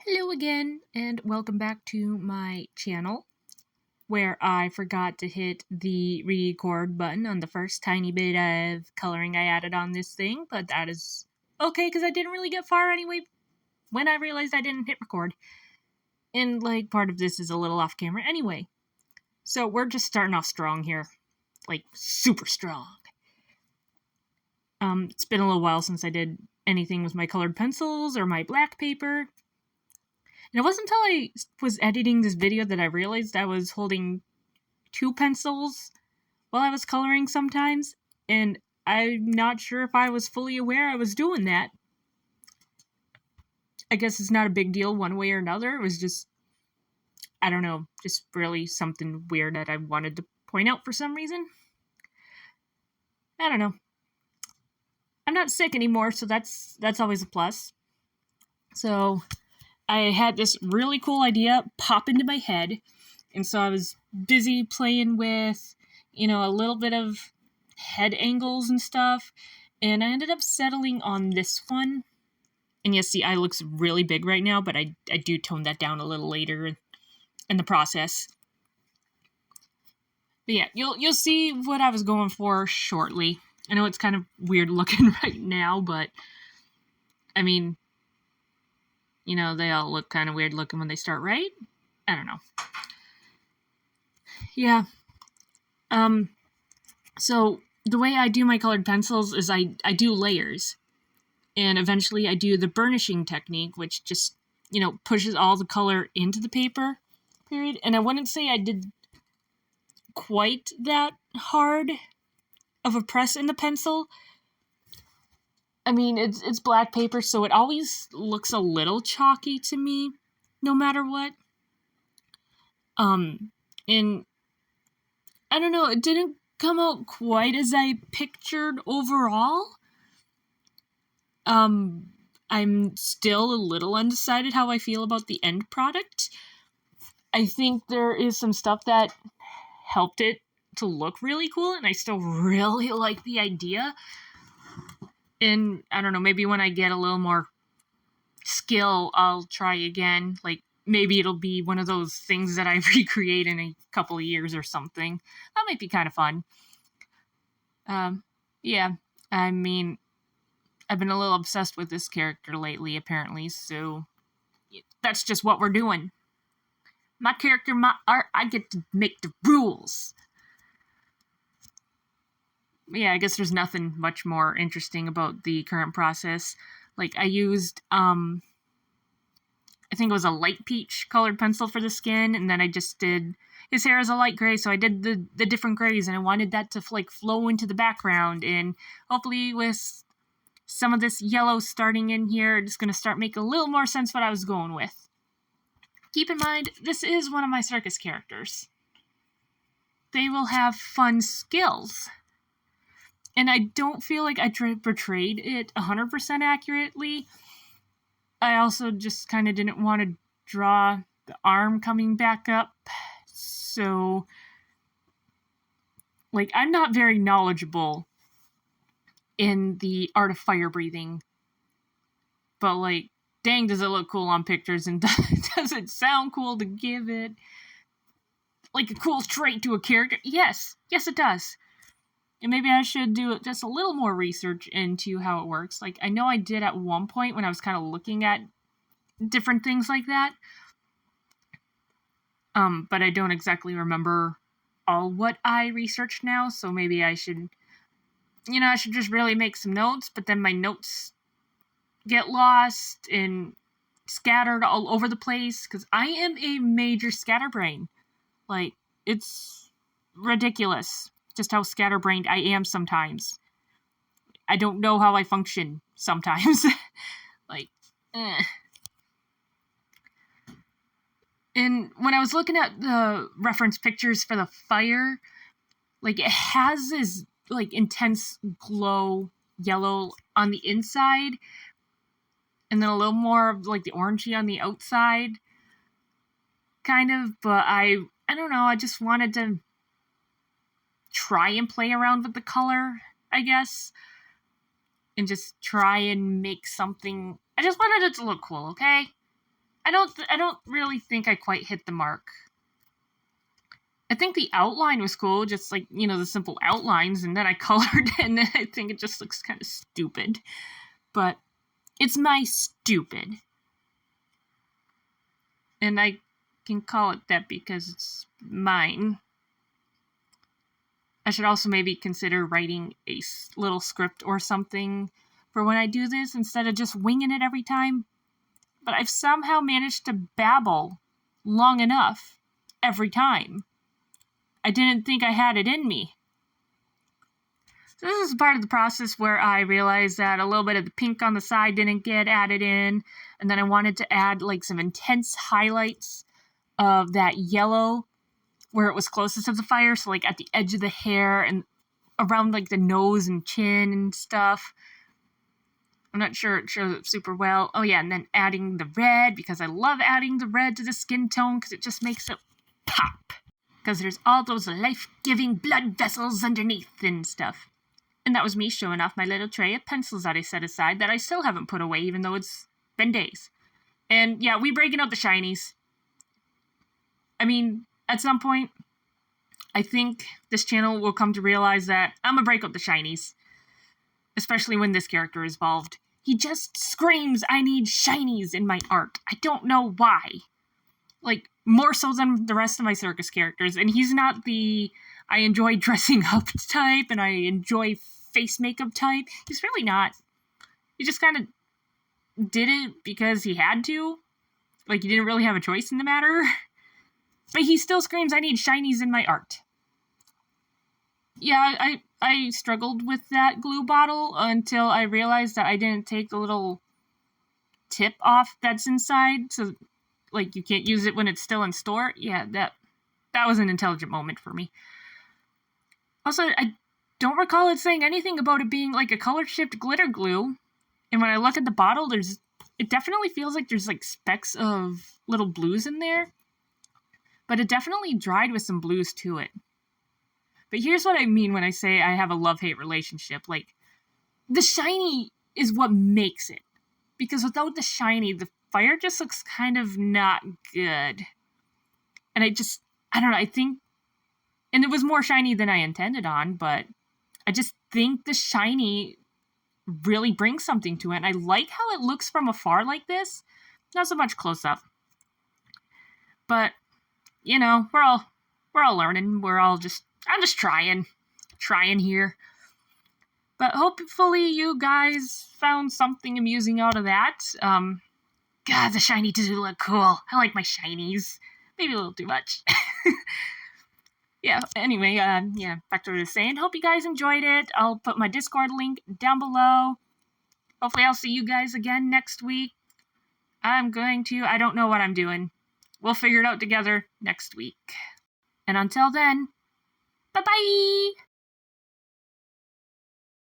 Hello again, and welcome back to my channel, where I forgot to hit the record button on the first tiny bit of coloring I added on this thing, but that is okay, because I didn't really get far anyway when I realized I didn't hit record. And, part of this is a little off camera anyway. So we're just starting off strong here. Super strong. It's been a little while since I did anything with my colored pencils or my black paper. And it wasn't until I was editing this video that I realized I was holding two pencils while I was coloring sometimes, and I'm not sure if I was fully aware I was doing that. I guess it's not a big deal one way or another. It was just, I don't know, just really something weird that I wanted to point out for some reason. I don't know. I'm not sick anymore, so that's always a plus. So I had this really cool idea pop into my head, and so I was busy playing with, a little bit of head angles and stuff, and I ended up settling on this one. And yes, the eye looks really big right now, but I do tone that down a little later in the process. But yeah, you'll see what I was going for shortly. I know it's kind of weird looking right now, but I mean, they all look kind of weird looking when they start, right? I don't know. Yeah. So the way I do my colored pencils is I do layers. And eventually I do the burnishing technique, which just, pushes all the color into the paper, period. And I wouldn't say I did quite that hard of a press in the pencil. I mean, it's black paper, so it always looks a little chalky to me, no matter what. And I don't know, it didn't come out quite as I pictured overall. I'm still a little undecided how I feel about the end product. I think there is some stuff that helped it to look really cool, and I still really like the idea. And I don't know, maybe when I get a little more skill, I'll try again. Maybe it'll be one of those things that I recreate in a couple of years or something. That might be kind of fun. Yeah, I mean, I've been a little obsessed with this character lately, apparently, so that's just what we're doing. My character, my art, I get to make the rules. Yeah, I guess there's nothing much more interesting about the current process. I used, I think it was a light peach colored pencil for the skin, and then I just did, his hair is a light gray, so I did the different grays, and I wanted that to, flow into the background, and hopefully with some of this yellow starting in here, it's going to start making a little more sense what I was going with. Keep in mind, this is one of my circus characters. They will have fun skills. And I don't feel like I portrayed it 100% accurately. I also just kind of didn't want to draw the arm coming back up. So, I'm not very knowledgeable in the art of fire breathing. But, dang, does it look cool on pictures, and does it sound cool to give it, a cool trait to a character? Yes, it does. And maybe I should do just a little more research into how it works. I know I did at one point when I was kind of looking at different things like that. But I don't exactly remember all what I researched now, so maybe I should, I should just really make some notes, but then my notes get lost and scattered all over the place, because I am a major scatterbrain. It's ridiculous just how scatterbrained I am sometimes. I don't know how I function sometimes. And when I was looking at the reference pictures for the fire, it has this, intense glow yellow on the inside, and then a little more of, the orangey on the outside, kind of, but I don't know, I just wanted to try and play around with the color, I guess, and just try and make something. I just wanted it to look cool, okay? I don't really think I quite hit the mark. I think the outline was cool, just like, the simple outlines, and then I colored it, and then I think it just looks kind of stupid. But it's my stupid. And I can call it that because it's mine. I should also maybe consider writing a little script or something for when I do this instead of just winging it every time. But I've somehow managed to babble long enough every time. I didn't think I had it in me. So this is part of the process where I realized that a little bit of the pink on the side didn't get added in, and then I wanted to add like some intense highlights of that yellow where it was closest to the fire, so like at the edge of the hair and around like the nose and chin and stuff. I'm not sure it shows it super well. Oh yeah, and then adding the red, because I love adding the red to the skin tone because it just makes it pop. Because there's all those life-giving blood vessels underneath and stuff. And that was me showing off my little tray of pencils that I set aside that I still haven't put away, even though it's been days. And yeah, we breaking out the shinies. I mean, at some point, I think this channel will come to realize that I'm gonna break out the shinies. Especially when this character is involved. He just screams, I need shinies in my art. I don't know why. Like, more so than the rest of my circus characters. And he's not the I enjoy dressing up type and I enjoy face makeup type. He's really not. He just kind of did it because he had to. Like, he didn't really have a choice in the matter. But he still screams, I need shinies in my art. Yeah, I struggled with that glue bottle until I realized that I didn't take the little tip off that's inside, so like you can't use it when it's still in store. Yeah, that was an intelligent moment for me. Also, I don't recall it saying anything about it being like a color shift glitter glue. And when I look at the bottle, it definitely feels like there's like specks of little blues in there. But it definitely dried with some blues to it. But here's what I mean when I say I have a love-hate relationship. Like, the shiny is what makes it. Because without the shiny, the fire just looks kind of not good. And I don't know, I think, and it was more shiny than I intended on, but I just think the shiny really brings something to it. And I like how it looks from afar like this. Not so much close up. But, we're all learning. I'm just trying here. But hopefully you guys found something amusing out of that. God, the shiny do look cool. I like my shinies. Maybe a little too much. Yeah, anyway, back to what I was saying. Hope you guys enjoyed it. I'll put my Discord link down below. Hopefully I'll see you guys again next week. I don't know what I'm doing. We'll figure it out together next week. And until then, bye-bye!